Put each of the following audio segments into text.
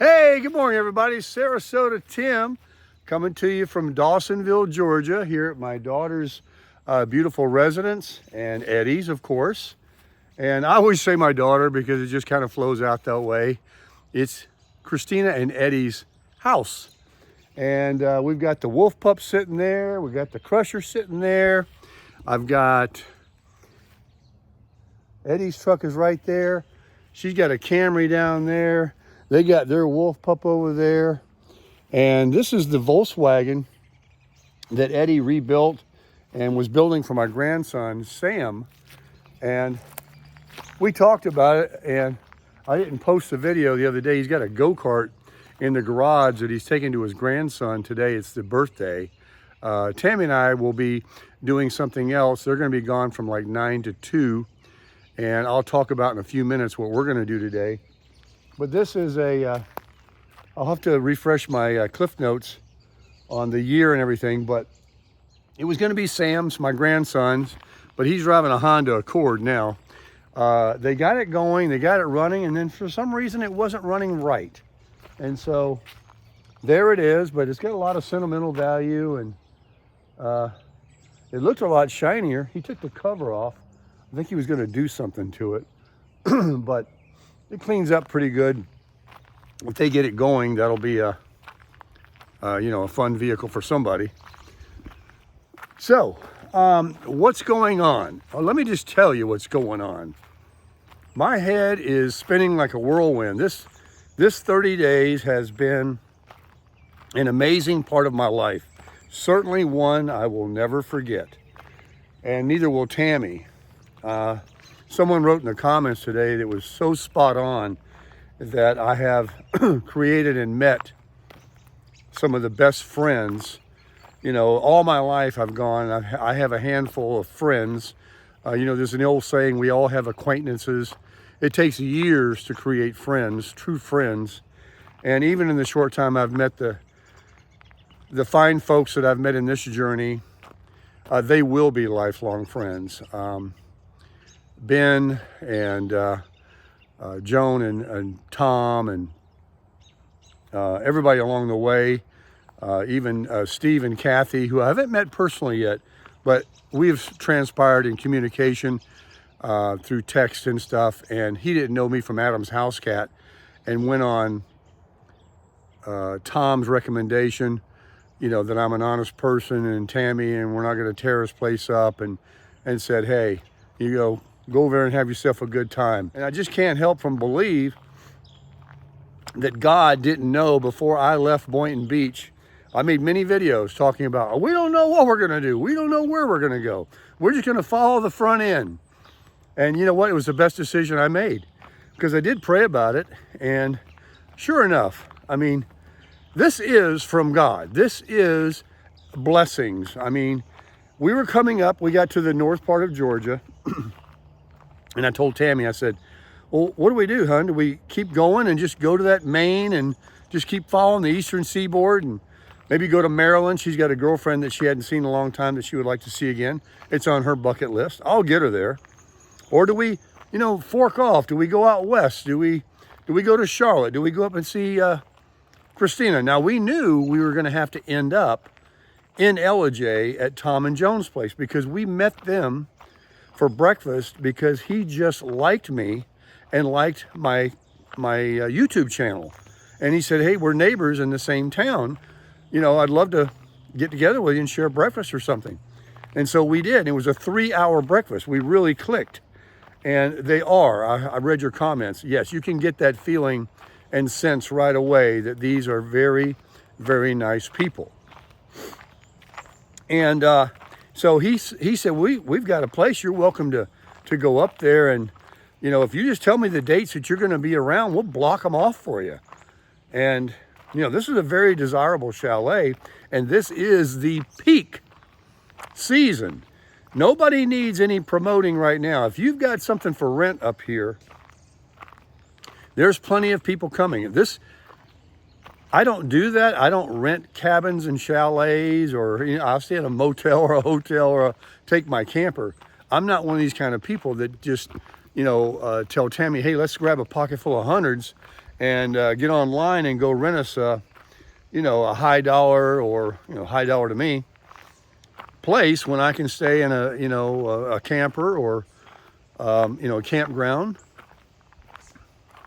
Hey, good morning, everybody. Sarasota Tim coming to you from Dawsonville, Georgia, here at my daughter's beautiful residence, and Eddie's, of course. And I always say my daughter because it just kind of flows out that way. It's Christina and Eddie's house. And we've got the wolf pup sitting there. We've got the crusher sitting there. I've got Eddie's truck is right there. She's got a Camry down there. They got their wolf pup over there. And this is the Volkswagen that Eddie rebuilt and was building for my grandson, Sam. And we talked about it, and I didn't post the video the other day. He's got a go-kart in the garage that he's taking to his grandson today. It's the birthday. Tammy and I will be doing something else. They're going to be gone from like 9 to 2. And I'll talk about in a few minutes what we're going to do today. But this is I'll have to refresh my Cliff Notes on the year and everything, but it was going to be Sam's, my grandson's, but he's driving a Honda Accord now. They got it going, they got it running, and then for some reason it wasn't running right. And so there it is, but it's got a lot of sentimental value, and it looked a lot shinier. He took the cover off. I think he was going to do something to it, but it cleans up pretty good. If they get it going, that'll be a fun vehicle for somebody. So, what's going on? Well, let me just tell you what's going on. My head is spinning like a whirlwind. This 30 days has been an amazing part of my life. Certainly one I will never forget. And neither will Tammy. Someone wrote in the comments today that was so spot on that I have created and met some of the best friends. You know, all my life I have a handful of friends. There's an old saying, we all have acquaintances. It takes years to create friends, true friends. And even in the short time I've met the fine folks that I've met in this journey, they will be lifelong friends. Ben and Joan and Tom and everybody along the way, even Steve and Kathy, who I haven't met personally yet, but we've transpired in communication through text and stuff. And he didn't know me from Adam's house cat, and went on Tom's recommendation, that I'm an honest person, and Tammy, and we're not going to tear his place up, and said, hey, go over there and have yourself a good time. And I just can't help from believe that God didn't know before I left Boynton Beach. I made many videos talking about, we don't know what we're going to do. We don't know where we're going to go. We're just going to follow the front end. And you know what? It was the best decision I made, because I did pray about it. And sure enough, this is from God. This is blessings. We were coming up, we got to the north part of Georgia. And I told Tammy, I said, well, what do we do, hon? Do we keep going and just go to that Maine and just keep following the eastern seaboard and maybe go to Maryland? She's got a girlfriend that she hadn't seen in a long time that she would like to see again. It's on her bucket list. I'll get her there. Or do we, fork off? Do we go out west? Do we go to Charlotte? Do we go up and see Christina? Now, we knew we were going to have to end up in LJ at Tom and Joan's place, because we met them for breakfast because he just liked me and liked my YouTube channel. And he said, hey, we're neighbors in the same town. I'd love to get together with you and share breakfast or something. And so we did. It was a 3-hour breakfast. We really clicked. And they are. I read your comments. Yes, you can get that feeling and sense right away that these are very, very nice people. And so he said, we've got a place. You're welcome to go up there. And, if you just tell me the dates that you're going to be around, we'll block them off for you. And, this is a very desirable chalet. And this is the peak season. Nobody needs any promoting right now. If you've got something for rent up here, there's plenty of people coming. I don't do that. I don't rent cabins and chalets, or I'll stay in a motel or a hotel, or take my camper. I'm not one of these kind of people that just, tell Tammy, hey, let's grab a pocket full of hundreds and get online and go rent us a, you know, a high dollar, or, you know, high dollar to me, place when I can stay in a, you know, a camper, or, you know, a campground,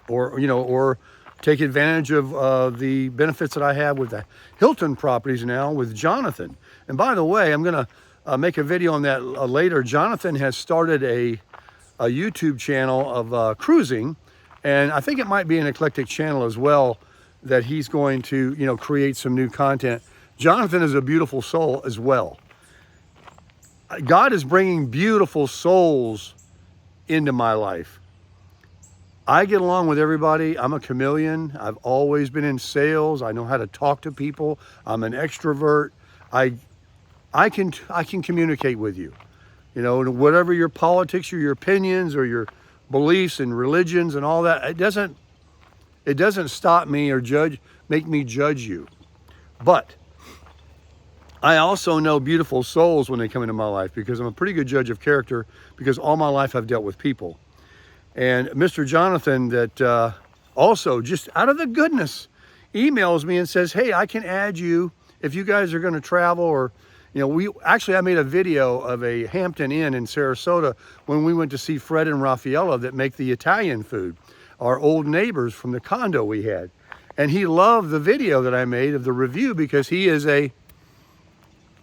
or, you know, or take advantage of the benefits that I have with the Hilton properties now with Jonathan. And by the way, I'm going to make a video on that later. Jonathan has started a YouTube channel of cruising, and I think it might be an eclectic channel as well, that he's going to, you know, create some new content. Jonathan is a beautiful soul as well. God is bringing beautiful souls into my life. I get along with everybody. I'm a chameleon. I've always been in sales. I know how to talk to people. I'm an extrovert. I can communicate with you. You know, whatever your politics or your opinions or your beliefs and religions and all that, it doesn't stop me or make me judge you. But I also know beautiful souls when they come into my life, because I'm a pretty good judge of character, because all my life I've dealt with people. And Mr. Jonathan, that also just out of the goodness emails me and says, hey, I can add you if you guys are going to travel. Or, you know, I made a video of a Hampton Inn in Sarasota when we went to see Fred and Raffaella that make the Italian food, our old neighbors from the condo we had. And he loved the video that I made of the review, because he is in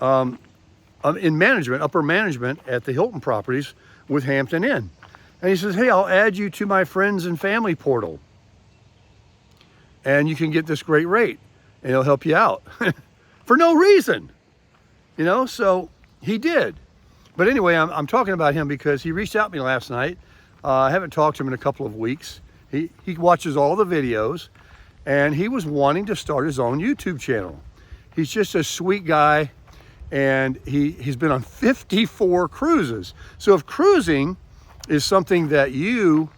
management, upper management at the Hilton properties with Hampton Inn. And he says, hey, I'll add you to my friends and family portal, and you can get this great rate, and it'll help you out for no reason, you know. So he did. But anyway, I'm talking about him because he reached out to me last night. I haven't talked to him in a couple of weeks. He watches all the videos, and he was wanting to start his own YouTube channel. He's just a sweet guy, and he's been on 54 cruises. So if cruising is something that you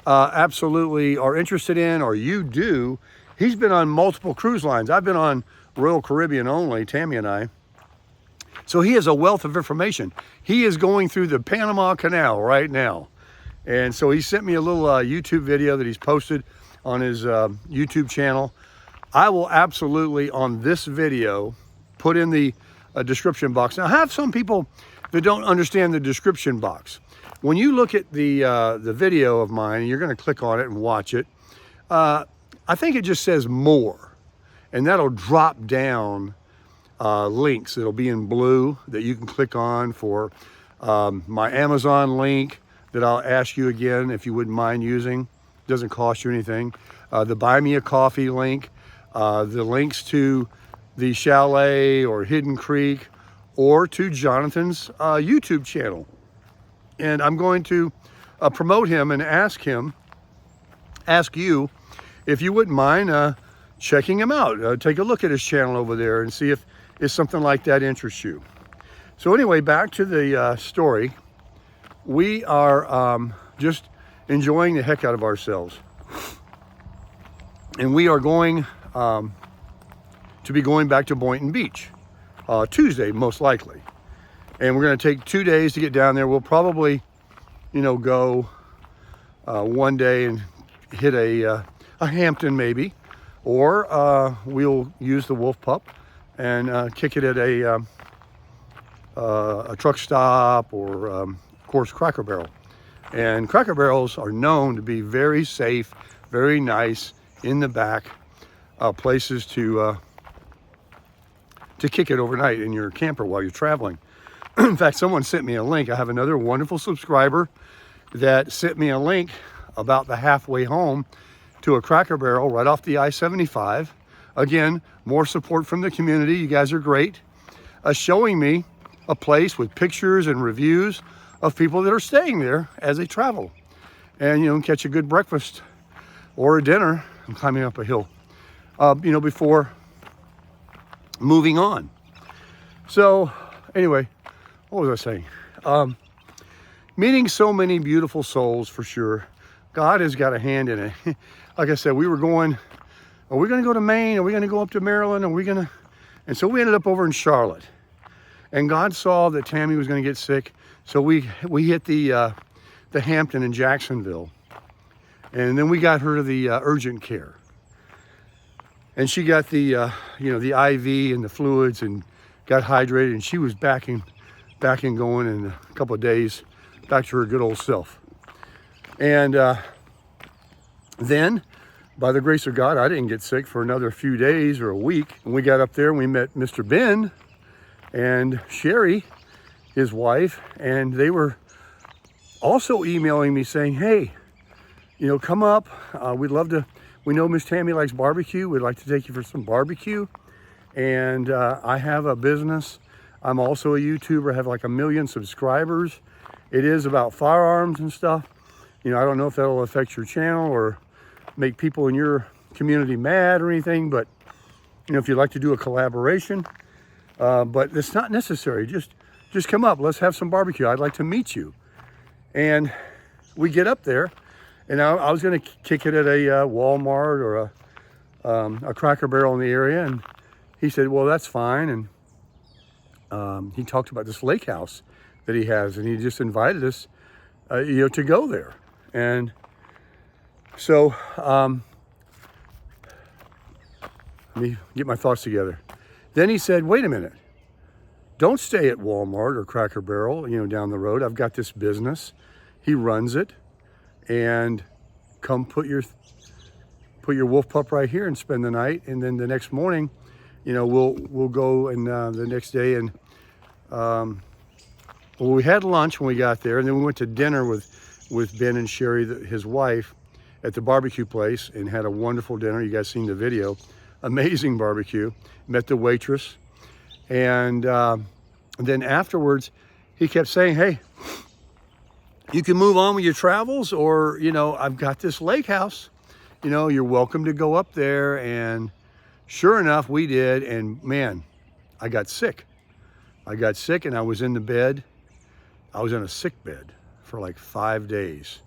absolutely are interested in, or you do, he's been on multiple cruise lines. I've been on Royal Caribbean only, Tammy and I. So he has a wealth of information. He is going through the Panama Canal right now. And so he sent me a little YouTube video that he's posted on his YouTube channel. I will absolutely, on this video, put in the description box. Now, I have some people that don't understand the description box. When you look at the video of mine, and you're going to click on it and watch it, I think it just says more, and that'll drop down links. It'll be in blue that you can click on for my Amazon link that I'll ask you again if you wouldn't mind using. It doesn't cost you anything. The Buy Me a Coffee link, the links to the Chalet or Hidden Creek, or to Jonathan's YouTube channel. And I'm going to promote him and ask you if you wouldn't mind checking him out. Take a look at his channel over there and see if something like that interests you. So anyway, back to the story. We are just enjoying the heck out of ourselves. And we are going to be going back to Boynton Beach Tuesday, most likely. And we're going to take 2 days to get down there. We'll probably, you know, go one day and hit a Hampton maybe, or we'll use the Wolf Pup and kick it at a truck stop, or of course Cracker Barrel. And Cracker Barrels are known to be very safe, very nice in the back, places to kick it overnight in your camper while you're traveling. In fact, someone sent me a link. I have another wonderful subscriber that sent me a link about the halfway home to a Cracker Barrel right off the I-75. Again, more support from the community. You guys are great. Showing me a place with pictures and reviews of people that are staying there as they travel. And, you know, catch a good breakfast or a dinner. I'm climbing up a hill, you know, before moving on. So anyway, what was I saying? Meeting so many beautiful souls, for sure. God has got a hand in it. Like I said, we were going, are we going to go to Maine? Are we going to go up to Maryland? Are we going to? And so we ended up over in Charlotte. And God saw that Tammy was going to get sick. So we hit the Hampton in Jacksonville. And then we got her to the urgent care. And she got the, you know, the IV and the fluids and got hydrated, and she was back and going in a couple of days, back to her good old self. And then, by the grace of God, I didn't get sick for another few days or a week. And we got up there and we met Mr. Ben and Sherry, his wife, and they were also emailing me saying, hey, you know, come up. We'd love to. We know Miss Tammy likes barbecue. We'd like to take you for some barbecue. And I have a business. I'm also a YouTuber. I have like 1 million subscribers. It is about firearms and stuff. You know, I don't know if that'll affect your channel or make people in your community mad or anything, but you know, if you'd like to do a collaboration, but it's not necessary. Just come up. Let's have some barbecue. I'd like to meet you. And we get up there. And I was going to kick it at a Walmart or a Cracker Barrel in the area. And he said, well, that's fine. And he talked about this lake house that he has. And he just invited us, you know, to go there. And so let me get my thoughts together. Then he said, wait a minute. Don't stay at Walmart or Cracker Barrel, you know, down the road. I've got this business. He runs it. And come put your wolf pup right here and spend the night, and then the next morning, you know, we'll go and the next day, and well, we had lunch when we got there, and then we went to dinner with Ben and Sherry, his wife, at the barbecue place, and had a wonderful dinner. You guys seen the video? Amazing barbecue. Met the waitress, and then afterwards, he kept saying, hey, you can move on with your travels, or, you know, I've got this lake house, you know, you're welcome to go up there. And sure enough, we did. And man, I got sick. And I was in the bed. I was in a sick bed for like 5 days.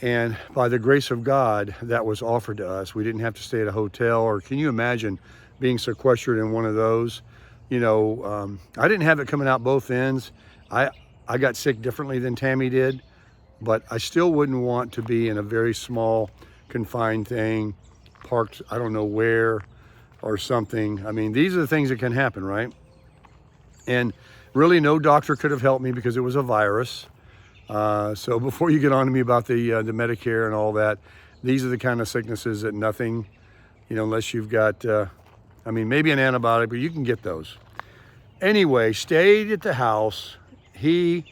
And by the grace of God, that was offered to us. We didn't have to stay at a hotel, or can you imagine being sequestered in one of those? You know, I didn't have it coming out both ends. I got sick differently than Tammy did, but I still wouldn't want to be in a very small, confined thing, parked, I don't know where, or something. I mean, these are the things that can happen, right? And really, no doctor could have helped me because it was a virus. So before you get on to me about the Medicare and all that, these are the kind of sicknesses that nothing, you know, unless you've got, I mean, maybe an antibiotic, but you can get those. Anyway, stayed at the house. You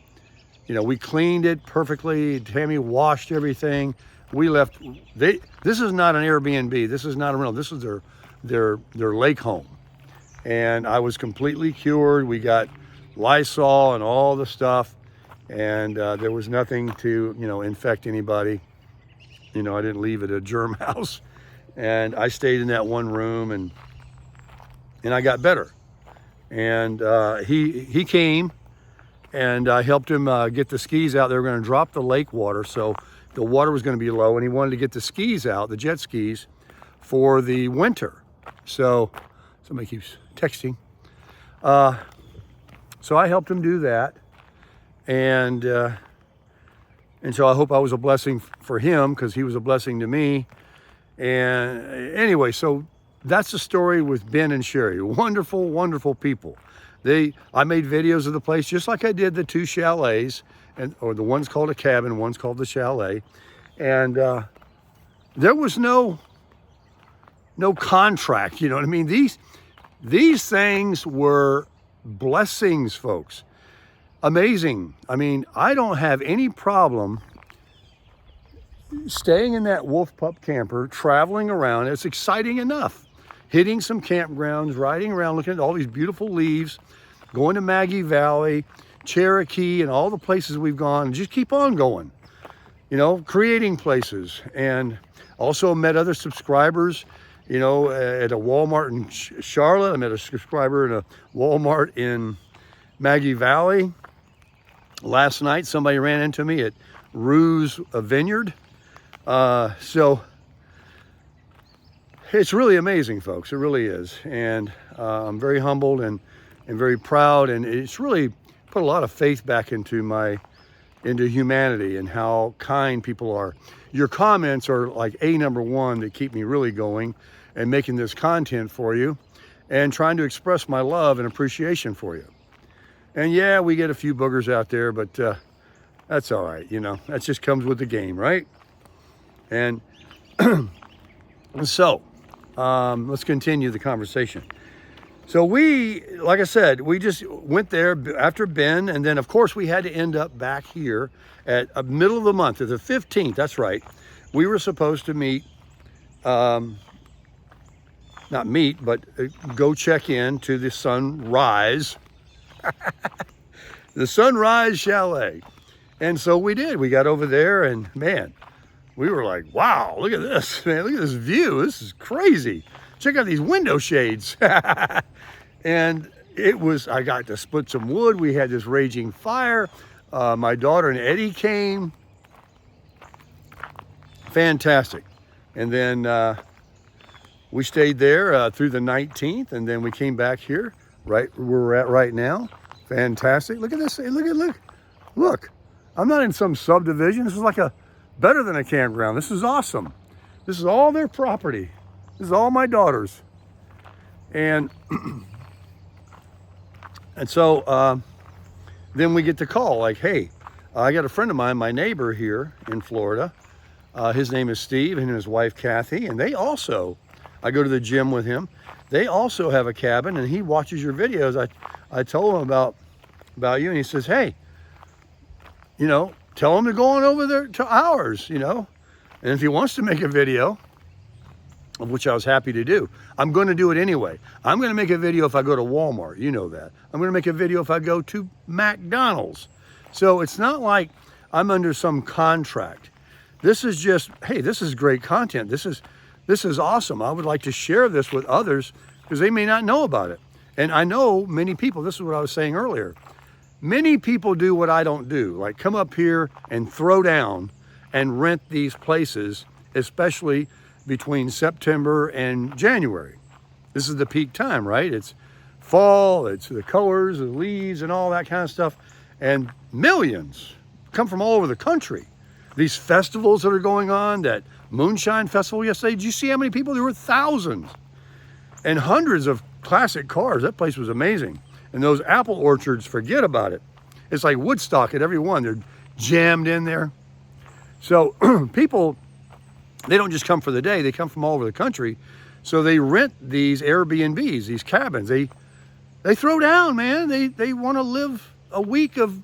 know, we cleaned it perfectly. Tammy washed everything. We left. This is not an Airbnb. This is not a rental. This is their lake home. And I was completely cured. We got Lysol and all the stuff, and there was nothing to, you know, infect anybody. You know, I didn't leave at a germ house, and I stayed in that one room, and I got better. And he came. And I helped him get the skis out. They were going to drop the lake water, so the water was going to be low, and he wanted to get the skis out, the jet skis, for the winter. So somebody keeps texting. So I helped him do that, and so I hope I was a blessing for him, because he was a blessing to me. And anyway, so that's the story with Ben and Sherry. Wonderful, wonderful people. I made videos of the place just like I did the 2 chalets, or the one's called a cabin, one's called the chalet. And there was no contract, you know what I mean? These things were blessings, folks. Amazing. I mean, I don't have any problem staying in that wolf pup camper, traveling around. It's exciting enough. Hitting some campgrounds, riding around, looking at all these beautiful leaves, going to Maggie Valley, Cherokee, and all the places we've gone, and just keep on going, you know, creating places. And also met other subscribers, you know, at a Walmart in Charlotte. I met a subscriber at a Walmart in Maggie Valley. Last night, somebody ran into me at Rue's Vineyard. So it's really amazing, folks. It really is. And I'm very humbled and very proud. And it's really put a lot of faith back into my into humanity and how kind people are. Your comments are like number one that keep me really going and making this content for you and trying to express my love and appreciation for you. And yeah, we get a few boogers out there, but that's all right. You know, that just comes with the game, right? And so let's continue the conversation. So we, like I said, we just went there after Ben, and then of course we had to end up back here at middle of the month, the 15th, that's right. We were supposed to meet, not meet, but go check in to the Sunrise, the Sunrise Chalet. And so we did, we got over there and man, we were like, wow, look at this, man, look at this view, this is crazy. Check out these window shades. And it was, I got to split some wood. We had this raging fire. My daughter and Eddie came. Fantastic. And then we stayed there through the 19th, and then we came back here, right where we're at right now. Fantastic. Look at this. Look. I'm not in some subdivision. This is like better than a campground. This is awesome. This is all their property. This is all my daughter's. And so then we get the call like, hey, I got a friend of mine, my neighbor here in Florida. His name is Steve and his wife Kathy, and they also, I go to the gym with him. They also have a cabin, and he watches your videos. I told him about you, and he says, hey, you know, tell him to go on over there to ours, you know. And if he wants to make a video, of which I was happy to do, I'm going to do it anyway. I'm going to make a video if I go to Walmart, you know that. I'm going to make a video if I go to McDonald's. So it's not like I'm under some contract. This is just, hey, this is great content. This is awesome. I would like to share this with others because they may not know about it. And I know many people, this is what I was saying earlier, many people do what I don't do, like come up here and throw down and rent these places, especially between September and January. This is the peak time, right? It's fall, it's the colors, the leaves and all that kind of stuff. And millions come from all over the country. These festivals that are going on, that Moonshine Festival yesterday, did you see how many people? There were thousands and hundreds of classic cars. That place was amazing. And those apple orchards, forget about it. It's like Woodstock at every one. They're jammed in there. So people, they don't just come for the day, they come from all over the country. So they rent these Airbnbs, these cabins. They throw down, man. They want to live a week of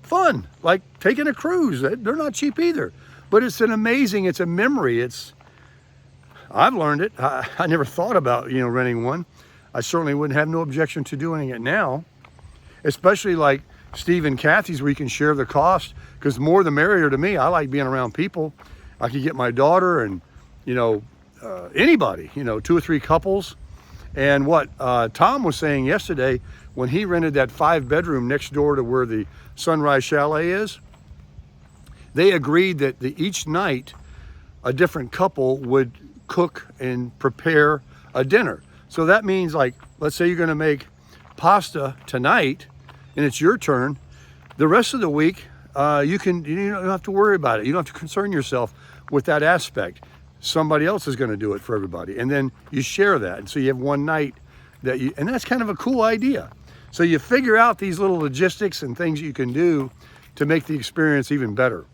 fun, like taking a cruise. They're not cheap either. But it's an amazing, it's a memory. I've learned it. I never thought about, you know, renting one. I certainly wouldn't have no objection to doing it now, especially like Steve and Kathy's, where you can share the cost, because more the merrier to me. I like being around people. I could get my daughter and, you know, anybody, you know, 2 or 3 couples. And what Tom was saying yesterday, when he rented that 5-bedroom next door to where the Sunrise Chalet is, they agreed that each night a different couple would cook and prepare a dinner. So that means, like, let's say you're going to make pasta tonight and it's your turn. The rest of the week, you don't have to worry about it. You don't have to concern yourself with that aspect. Somebody else is going to do it for everybody. And then you share that. And so you have one night and that's kind of a cool idea. So you figure out these little logistics and things you can do to make the experience even better.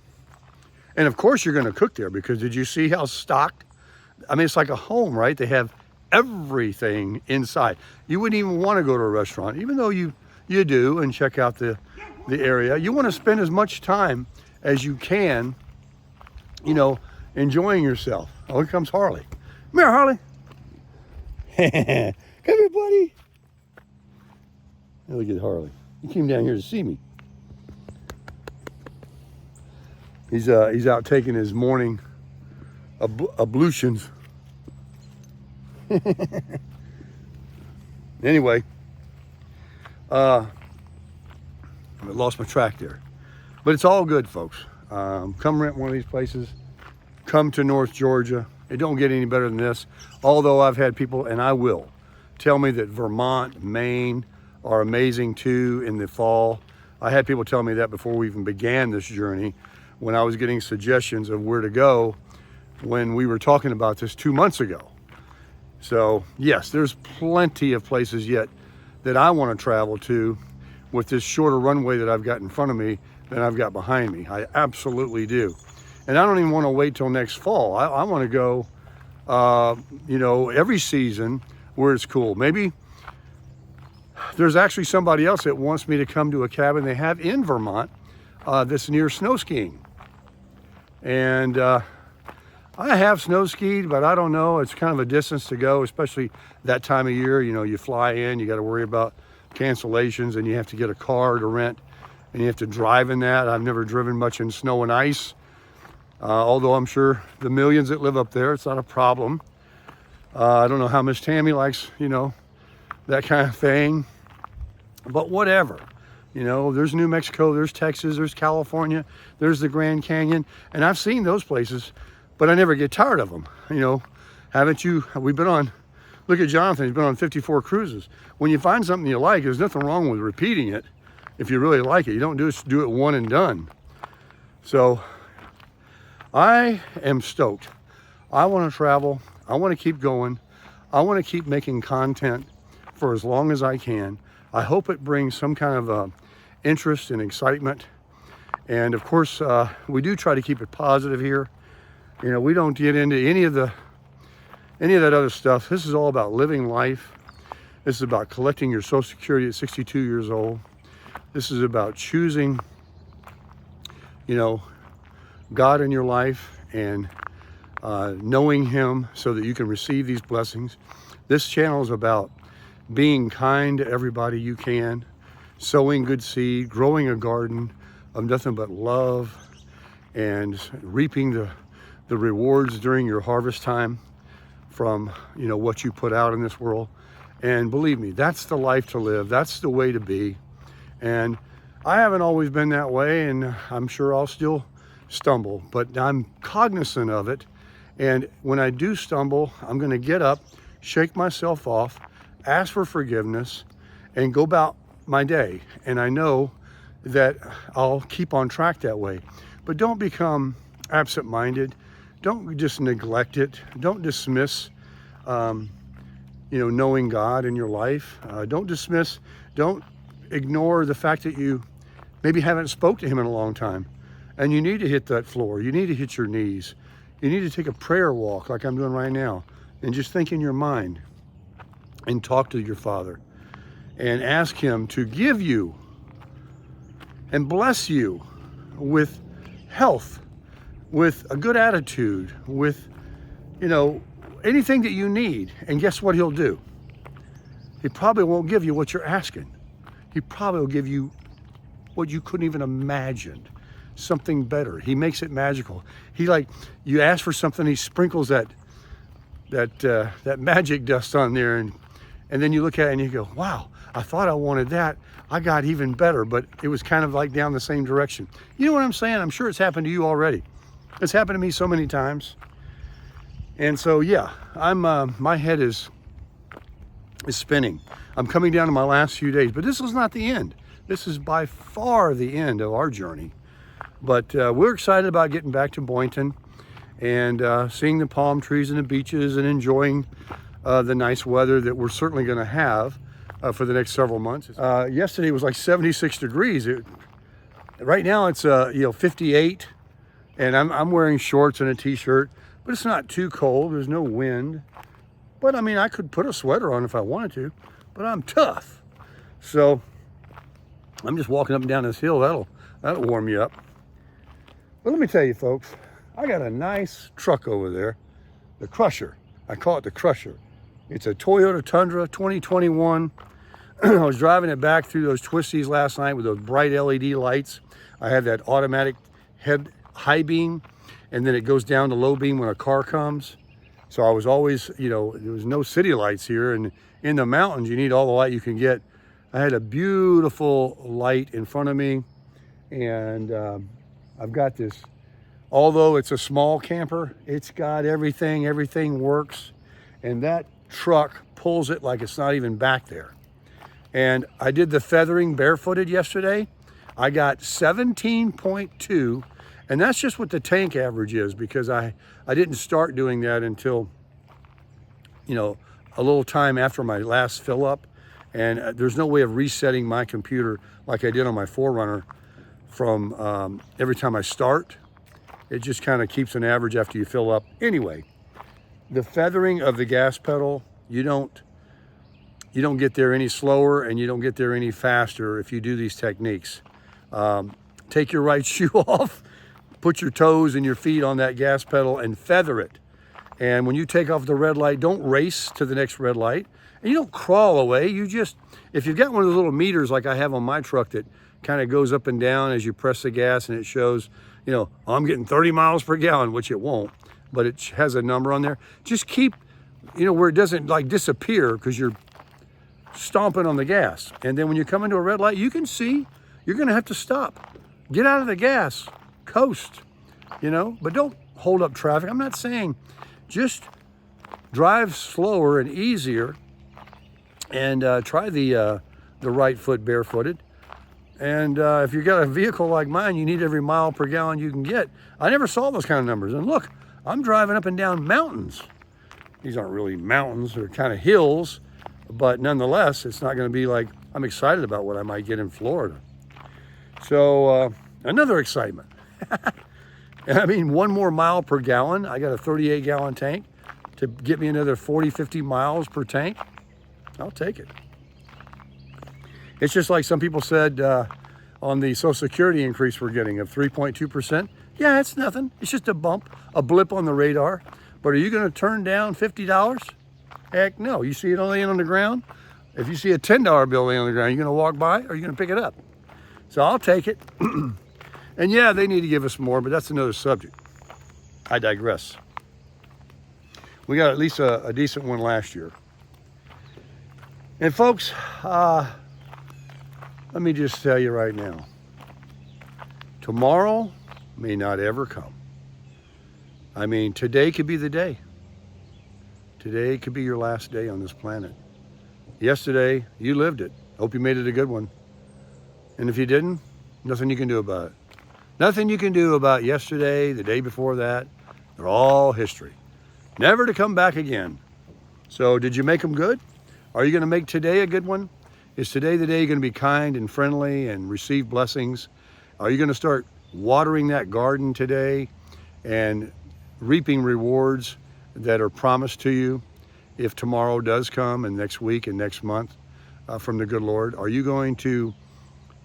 And of course you're going to cook there, because did you see how stocked? I mean, it's like a home, right? They have everything inside. You wouldn't even want to go to a restaurant, even though you do, and check out the area. You want to spend as much time as you can, you know, enjoying yourself. Oh, here comes Harley. Come here, Harley. Come here, buddy. Look at Harley. He came down here to see me. He's out taking his morning ablutions. Anyway, I lost my track there, but it's all good, folks. Come rent one of these places. Come to North Georgia. It don't get any better than this. Although I've had people, and I will, tell me that Vermont, Maine are amazing too in the fall. I had people tell me that before we even began this journey, when I was getting suggestions of where to go when we were talking about this 2 months ago. So yes, there's plenty of places yet that I want to travel to with this shorter runway that I've got in front of me than I've got behind me. I absolutely do. And I don't even want to wait till next fall. I want to go, you know, every season where it's cool. Maybe there's actually somebody else that wants me to come to a cabin they have in Vermont that's near snow skiing. And I have snow skied, but I don't know. It's kind of a distance to go, especially that time of year. You know, you fly in, you got to worry about cancellations, and you have to get a car to rent, and you have to drive in that. I've never driven much in snow and ice, although I'm sure the millions that live up there, it's not a problem. I don't know how Miss Tammy likes, you know, that kind of thing, but whatever. You know, there's New Mexico, there's Texas, there's California, there's the Grand Canyon, and I've seen those places, but I never get tired of them. You know, haven't you? We've been on, look at Jonathan, he's been on 54 cruises. When you find something you like, there's nothing wrong with repeating it if you really like it. You don't just do it one and done. So I am stoked. I want to travel. I want to keep going. I want to keep making content for as long as I can. I hope it brings some kind of interest and excitement. And of course, we do try to keep it positive here. You know, we don't get into any of that other stuff. This is all about living life. This is about collecting your Social Security at 62 years old. This is about choosing, you know, God in your life and knowing Him so that you can receive these blessings. This channel is about being kind to everybody you can, sowing good seed, growing a garden of nothing but love, and reaping the rewards during your harvest time from, you know, what you put out in this world. And believe me, that's the life to live. That's the way to be. And I haven't always been that way, and I'm sure I'll still stumble, but I'm cognizant of it. And when I do stumble, I'm going to get up, shake myself off, ask for forgiveness, and go about my day. And I know that I'll keep on track that way. But don't become absent-minded. Don't just neglect it. Don't dismiss, you know, knowing God in your life. Don't ignore the fact that you maybe haven't spoke to Him in a long time. And you need to hit that floor. You need to hit your knees. You need to take a prayer walk like I'm doing right now. And just think in your mind and talk to your Father. And ask Him to give you and bless you with health, with a good attitude, with, you know, anything that you need. And guess what He'll do? He probably won't give you what you're asking. He probably will give you what you couldn't even imagine, something better. He makes it magical. He, like, you ask for something, He sprinkles that magic dust on there, and then you look at it and you go, wow, I thought I wanted that. I got even better, but it was kind of like down the same direction. You know what I'm saying? I'm sure it's happened to you already. It's happened to me so many times. And so, yeah, my head is spinning. I'm coming down to my last few days, but this is not the end. This is by far the end of our journey. But we're excited about getting back to Boynton and seeing the palm trees and the beaches and enjoying the nice weather that we're certainly going to have for the next several months. Yesterday was like 76 degrees. Right now it's 58, and I'm wearing shorts and a t-shirt, but it's not too cold. There's no wind. But I mean, I could put a sweater on if I wanted to, but I'm tough. So I'm just walking up and down this hill. That'll warm you up. But let me tell you, folks, I got a nice truck over there, the Crusher. I call it the Crusher. It's a Toyota Tundra 2021. I was driving it back through those twisties last night with those bright LED lights. I have that automatic head high beam, and then it goes down to low beam when a car comes. So I was always, you know, there was no city lights here, and in the mountains you need all the light you can get. I had a beautiful light in front of me, and I've got this, although it's a small camper, it's got everything works, and that truck pulls it like it's not even back there. And I did the feathering barefooted yesterday. I got 17.2, and that's just what the tank average is, because I didn't start doing that until, you know, a little time after my last fill up. And there's no way of resetting my computer like I did on my 4Runner from every time I start. It just kind of keeps an average after you fill up. Anyway, the feathering of the gas pedal, you don't get there any slower and you don't get there any faster if you do these techniques. Take your right shoe off, put your toes and your feet on that gas pedal and feather it. And when you take off the red light, don't race to the next red light. And you don't crawl away. You just, if you've got one of those little meters like I have on my truck that kind of goes up and down as you press the gas, and it shows, you know, I'm getting 30 miles per gallon, which it won't, but it has a number on there. Just keep, you know, where it doesn't like disappear because you're stomping on the gas. And then when you come into a red light, you can see you're going to have to stop. Get out of the gas, coast, you know, but don't hold up traffic. I'm not saying just drive slower and easier, and try the right foot barefooted. And if you've got a vehicle like mine, you need every mile per gallon you can get. I never saw those kind of numbers. And look, I'm driving up and down mountains. These aren't really mountains, they're kind of hills, but nonetheless, it's not going to be like, I'm excited about what I might get in Florida. So another excitement. I mean, 1 more mile per gallon. I got a 38-gallon tank to get me another 40, 50 miles per tank. I'll take it. It's just like some people said on the Social Security increase we're getting of 3.2%. Yeah, it's nothing. It's just a bump, a blip on the radar. But are you going to turn down $50? Heck no. You see it laying on the ground? If you see a $10 bill laying on the ground, you're going to walk by or are you going to pick it up? So I'll take it. And yeah, they need to give us more, but that's another subject. I digress. We got at least a decent one last year. And folks, let me just tell you right now, tomorrow may not ever come. I mean, today could be the day. Today could be your last day on this planet. Yesterday, you lived it. Hope you made it a good one. And if you didn't, nothing you can do about it. Nothing you can do about yesterday, the day before that. They're all history. Never to come back again. So did you make them good? Are you going to make today a good one? Is today the day you're going to be kind and friendly and receive blessings? Are you going to start watering that garden today and reaping rewards that are promised to you if tomorrow does come, and next week and next month from the good Lord? Are you going to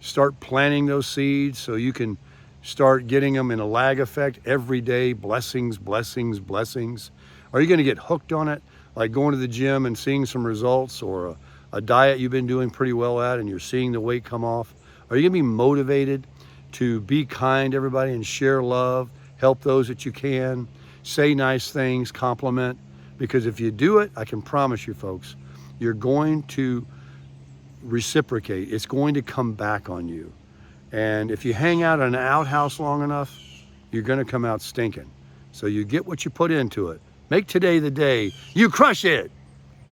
start planting those seeds so you can start getting them in a lag effect every day? Blessings, blessings, blessings. Are you going to get hooked on it, like going to the gym and seeing some results, or a diet you've been doing pretty well at and you're seeing the weight come off? Are you going to be motivated to be kind to everybody and share love, help those that you can, say nice things, compliment? Because if you do it, I can promise you folks, you're going to reciprocate. It's going to come back on you. And if you hang out in an outhouse long enough, you're going to come out stinking. So you get what you put into it. Make today the day you crush it.